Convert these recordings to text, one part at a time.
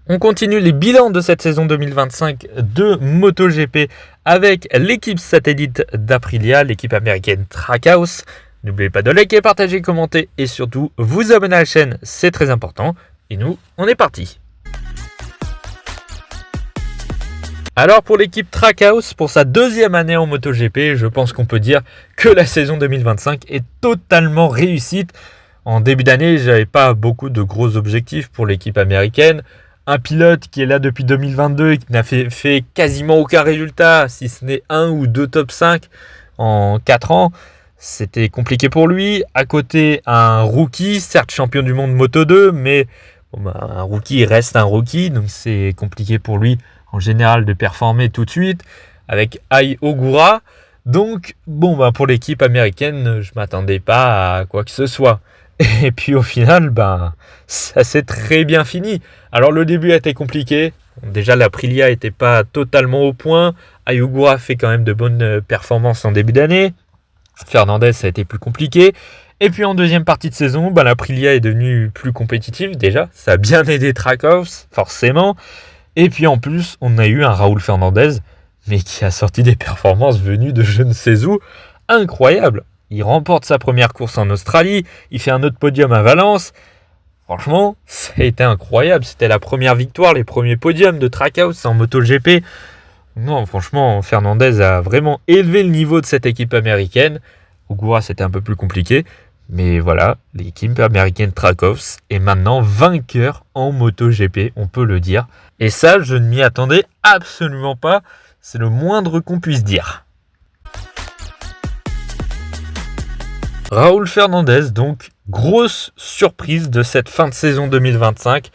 On continue les bilans de cette saison 2025 de MotoGP avec l'équipe satellite d'Aprilia, l'équipe américaine Trackhouse. N'oubliez pas de liker, partager, commenter et surtout vous abonner à la chaîne, c'est très important. Et nous, on est parti. Alors pour l'équipe Trackhouse, pour sa deuxième année en MotoGP, je pense qu'on peut dire que la saison 2025 est totalement réussite. En début d'année, j'avais pas beaucoup de gros objectifs pour l'équipe américaine. Un pilote qui est là depuis 2022 et qui n'a fait quasiment aucun résultat, si ce n'est 1 ou 2 top 5 en 4 ans. C'était compliqué pour lui. À côté, un rookie, certes champion du monde Moto 2, mais un rookie reste un rookie, donc c'est compliqué pour lui en général de performer tout de suite avec Ai Ogura. Donc pour l'équipe américaine, je ne m'attendais pas à quoi que ce soit. Et puis au final, ça s'est très bien fini. Alors le début a été compliqué. Déjà l'Aprilia n'était pas totalement au point. Ai Ogura fait quand même de bonnes performances en début d'année. Fernandez, ça a été plus compliqué. Et puis en deuxième partie de saison, l'Aprilia est devenue plus compétitive déjà. Ça a bien aidé Trackhouse, forcément. Et puis en plus, on a eu un Raúl Fernandez, mais qui a sorti des performances venues de je ne sais où, incroyables. Il remporte sa première course en Australie, il fait un autre podium à Valence. Franchement, ça a été incroyable. C'était la première victoire, les premiers podiums de Trackhouse en MotoGP. Non, franchement, Fernandez a vraiment élevé le niveau de cette équipe américaine. Ogura, c'était un peu plus compliqué. Mais voilà, l'équipe américaine Trackhouse est maintenant vainqueur en MotoGP, on peut le dire. Et ça, je ne m'y attendais absolument pas. C'est le moindre qu'on puisse dire. Raúl Fernandez, donc, grosse surprise de cette fin de saison 2025.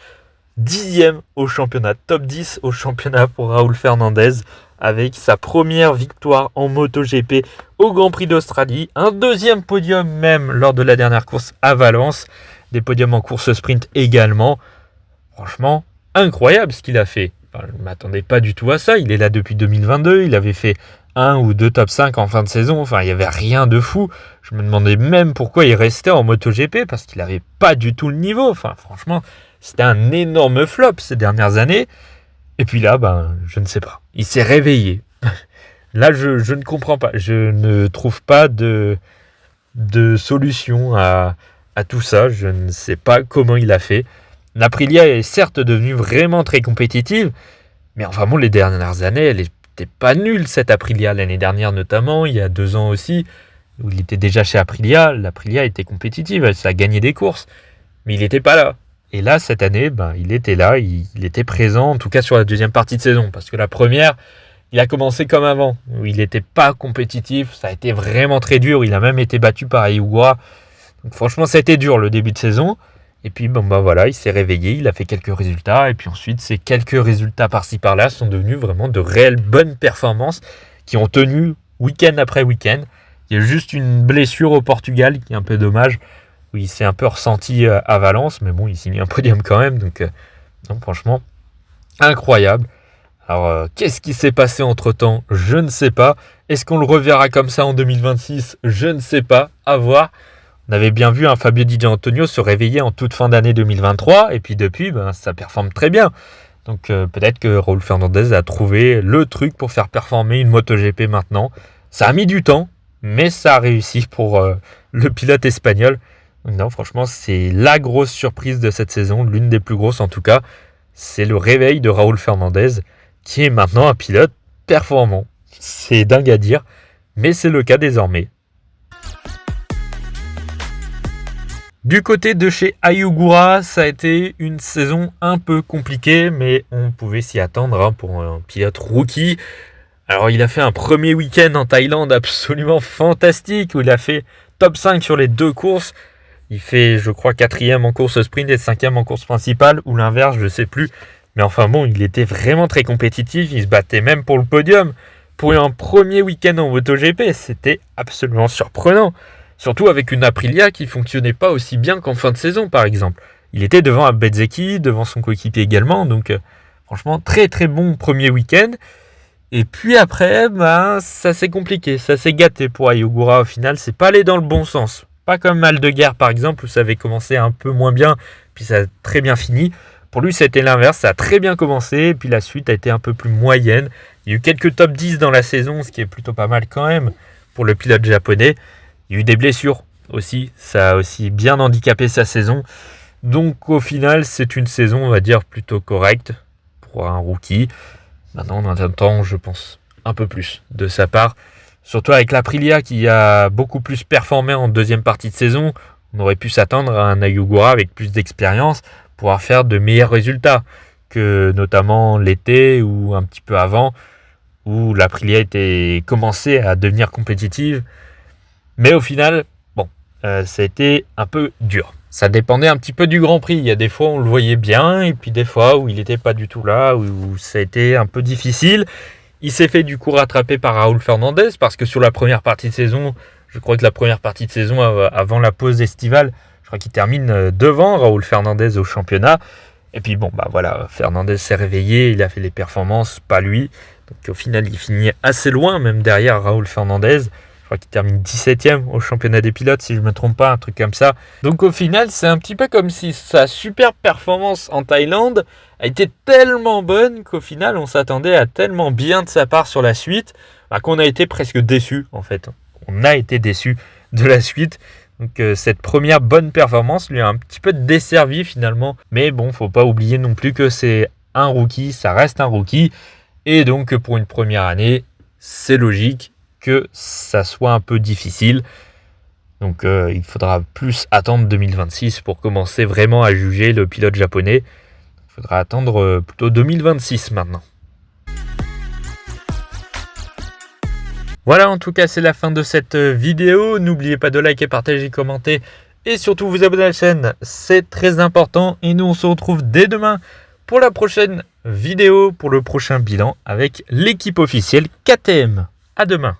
10e au championnat, top 10 au championnat pour Raúl Fernandez, avec sa première victoire en MotoGP au Grand Prix d'Australie, un deuxième podium même lors de la dernière course à Valence, des podiums en course sprint également. Franchement, incroyable ce qu'il a fait. Je ne m'attendais pas du tout à ça, il est là depuis 2022, il avait fait 1 ou 2 top 5 en fin de saison, il n'y avait rien de fou. Je me demandais même pourquoi il restait en MotoGP, parce qu'il n'avait pas du tout le niveau. Franchement, c'était un énorme flop ces dernières années. Et puis là, je ne sais pas. Il s'est réveillé. Là, je ne comprends pas. Je ne trouve pas de solution à tout ça. Je ne sais pas comment il a fait. L'Aprilia est certes devenue vraiment très compétitive. Mais les dernières années, elle n'était pas nulle, cette Aprilia. L'année dernière notamment, il y a 2 ans aussi, où il était déjà chez Aprilia. L'Aprilia était compétitive, ça a gagné des courses. Mais il n'était pas là. Et là, cette année, il était là, il était présent, en tout cas sur la deuxième partie de saison. Parce que la première, il a commencé comme avant, où il n'était pas compétitif. Ça a été vraiment très dur. Il a même été battu par Ai Ogura. Donc franchement, ça a été dur le début de saison. Et puis, il s'est réveillé, il a fait quelques résultats. Et puis ensuite, ces quelques résultats par-ci par-là sont devenus vraiment de réelles bonnes performances qui ont tenu week-end après week-end. Il y a juste une blessure au Portugal qui est un peu dommage, où il s'est un peu ressenti à Valence, mais il signe un podium quand même, donc franchement, incroyable. Alors, qu'est-ce qui s'est passé entre-temps ? Je ne sais pas. Est-ce qu'on le reverra comme ça en 2026 ? Je ne sais pas, à voir. On avait bien vu Fabio Di Giannantonio se réveiller en toute fin d'année 2023, et puis depuis, ça performe très bien. Donc peut-être que Raúl Fernandez a trouvé le truc pour faire performer une MotoGP maintenant. Ça a mis du temps, mais ça a réussi pour le pilote espagnol. Non, franchement, c'est la grosse surprise de cette saison, l'une des plus grosses en tout cas. C'est le réveil de Raúl Fernandez, qui est maintenant un pilote performant. C'est dingue à dire, mais c'est le cas désormais. Du côté de chez Ai Ogura, ça a été une saison un peu compliquée, mais on pouvait s'y attendre pour un pilote rookie. Alors, il a fait un premier week-end en Thaïlande absolument fantastique, où il a fait top 5 sur les 2 courses. Il fait, je crois, 4e en course sprint et 5e en course principale, ou l'inverse, je ne sais plus. Mais il était vraiment très compétitif, il se battait même pour le podium. Pour un premier week-end en MotoGP, c'était absolument surprenant. Surtout avec une Aprilia qui ne fonctionnait pas aussi bien qu'en fin de saison, par exemple. Il était devant Bezzecchi, devant son coéquipier également, donc franchement, très très bon premier week-end. Et puis après, ça s'est compliqué, ça s'est gâté pour Ai Ogura au final, c'est pas allé dans le bon sens. Pas comme Aldeguer par exemple, où ça avait commencé un peu moins bien, puis ça a très bien fini. Pour lui, ça a été l'inverse, ça a très bien commencé, puis la suite a été un peu plus moyenne. Il y a eu quelques top 10 dans la saison, ce qui est plutôt pas mal quand même pour le pilote japonais. Il y a eu des blessures aussi, ça a aussi bien handicapé sa saison. Donc au final, c'est une saison, on va dire, plutôt correcte pour un rookie. Maintenant, on attend, je pense, un peu plus de sa part. Surtout avec l'Aprilia qui a beaucoup plus performé en deuxième partie de saison. On aurait pu s'attendre à un Ayogura avec plus d'expérience, pouvoir faire de meilleurs résultats que notamment l'été ou un petit peu avant, où l'Aprilia était commencé à devenir compétitive. Mais au final, ça a été un peu dur. Ça dépendait un petit peu du Grand Prix. Il y a des fois où on le voyait bien, et puis des fois où il n'était pas du tout là, où ça a été un peu difficile. Il s'est fait du coup rattraper par Raúl Fernandez, parce que sur la première partie de saison, je crois que la première partie de saison avant la pause estivale, je crois qu'il termine devant Raúl Fernandez au championnat. Et puis Fernandez s'est réveillé, il a fait les performances, pas lui. Donc au final, il finit assez loin, même derrière Raúl Fernandez. Je crois qu'il termine 17ème au championnat des pilotes, si je ne me trompe pas, un truc comme ça. Donc au final, c'est un petit peu comme si sa super performance en Thaïlande a été tellement bonne qu'au final, on s'attendait à tellement bien de sa part sur la suite, qu'on a été presque déçus en fait. On a été déçus de la suite. Donc cette première bonne performance lui a un petit peu desservi finalement. Mais bon, faut pas oublier non plus que c'est un rookie, ça reste un rookie. Et donc pour une première année, c'est logique que ça soit un peu difficile. Donc il faudra plus attendre 2026 pour commencer vraiment à juger le pilote japonais. Il faudra attendre plutôt 2026 maintenant. Voilà, en tout cas, c'est la fin de cette vidéo. N'oubliez pas de liker, partager, commenter et surtout vous abonner à la chaîne. C'est très important. Et nous, on se retrouve dès demain pour la prochaine vidéo, pour le prochain bilan avec l'équipe officielle KTM. À demain.